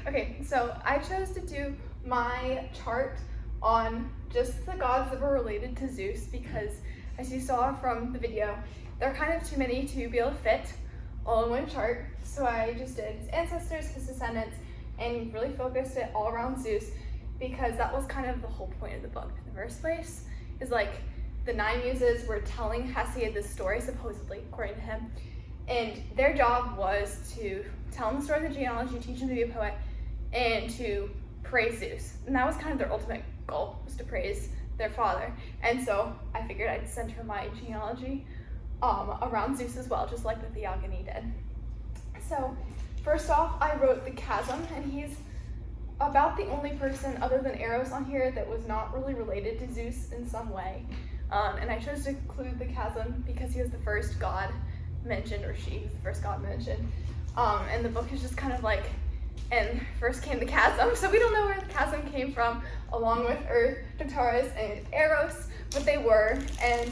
Okay, so I chose to do my chart on just the gods that were related to Zeus because, as you saw from the video, there are kind of too many to be able to fit all in one chart. So I just did his ancestors, his descendants, and really focused it all around Zeus because that was kind of the whole point of the book in the first place. Is like the 9 muses were telling Hesiod this story, supposedly, according to him, and their job was to tell him the story of the genealogy, teach him to be a poet, and to praise Zeus. And that was kind of their ultimate goal, was to praise their father. And so I figured I'd center my genealogy around Zeus as well, just like the Theogony did. So first off, I wrote the chasm, and he's about the only person other than Eros on here that was not really related to Zeus in some way. And I chose to include the chasm because he was the first god mentioned, or she was the first god mentioned. And the book is just kind of like, and first came the chasm, so we don't know where the chasm came from, along with Earth, Tartarus, and Eros, but they were. And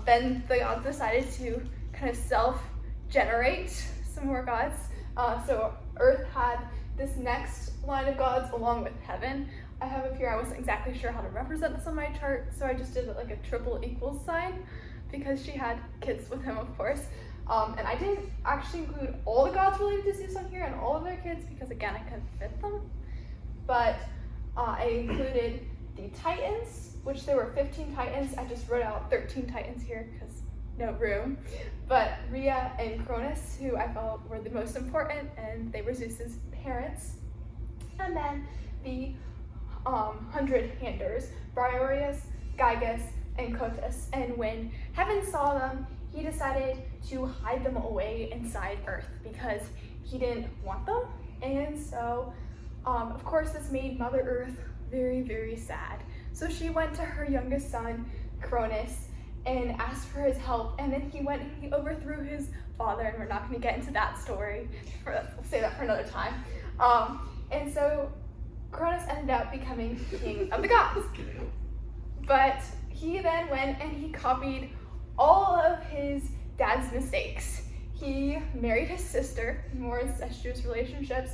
then the gods decided to kind of self-generate some more gods. So Earth had this next line of gods along with heaven. I have up here, I wasn't exactly sure how to represent this on my chart, so I just did like a triple equals sign because she had kids with him, of course. And I didn't actually include all the gods related to Zeus on here and all of their kids because, again, I couldn't fit them. But I included the Titans, which there were 15 Titans. I just wrote out 13 Titans here because no room. But Rhea and Cronus, who I felt were the most important, and they were Zeus's parents. And then the 100 handers, Briareus, Gygus, and Cotus. And when Heaven saw them, he decided to hide them away inside Earth because he didn't want them. And so, of course, this made Mother Earth very, very sad. So she went to her youngest son, Cronus, and asked for his help. And then he went and he overthrew his father, and we're not going to get into that story. We'll save that for another time. And so Cronus ended up becoming king of the gods. But he then went and he copied all of his dad's mistakes. He married his sister, more incestuous relationships,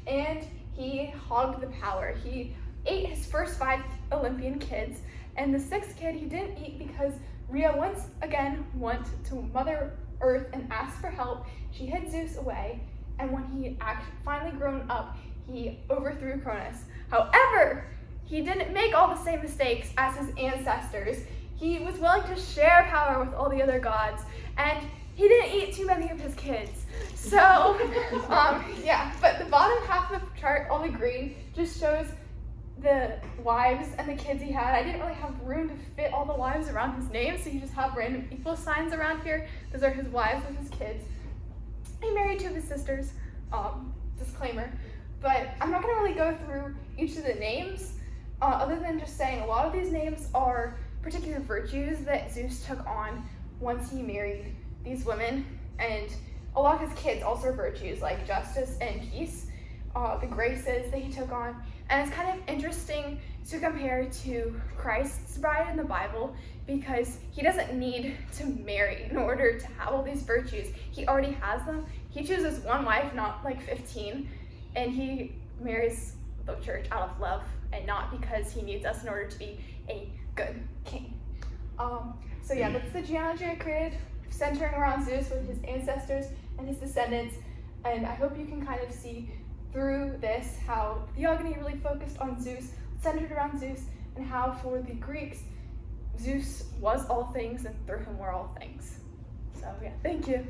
and he hogged the power. He ate his first 5 Olympian kids, and the 6th kid he didn't eat because Rhea once again went to Mother Earth and asked for help. She hid Zeus away, and when he finally grown up, he overthrew Cronus. However, he didn't make all the same mistakes as his ancestors. He was willing to share power with all the other gods, and he didn't eat too many of his kids. So, yeah, but the bottom half of the chart, all the green, just shows the wives and the kids he had. I didn't really have room to fit all the wives around his name, so you just have random equal signs around here. Those are his wives and his kids. He married 2 of his sisters, disclaimer. But I'm not gonna really go through each of the names, other than just saying a lot of these names are particular virtues that Zeus took on once he married these women, and a lot of his kids also are virtues like justice and peace, the graces that he took on. And it's kind of interesting to compare to Christ's bride in the Bible because he doesn't need to marry in order to have all these virtues. He already has them. He chooses one wife, not like 15, and he marries the church out of love and not because he needs us in order to be a good king. So yeah, that's the genealogy I created, centering around Zeus with his ancestors and his descendants. And I hope you can kind of see through this how Theogony really focused on Zeus, centered around Zeus, and how for the Greeks, Zeus was all things and through him were all things. So yeah, thank you.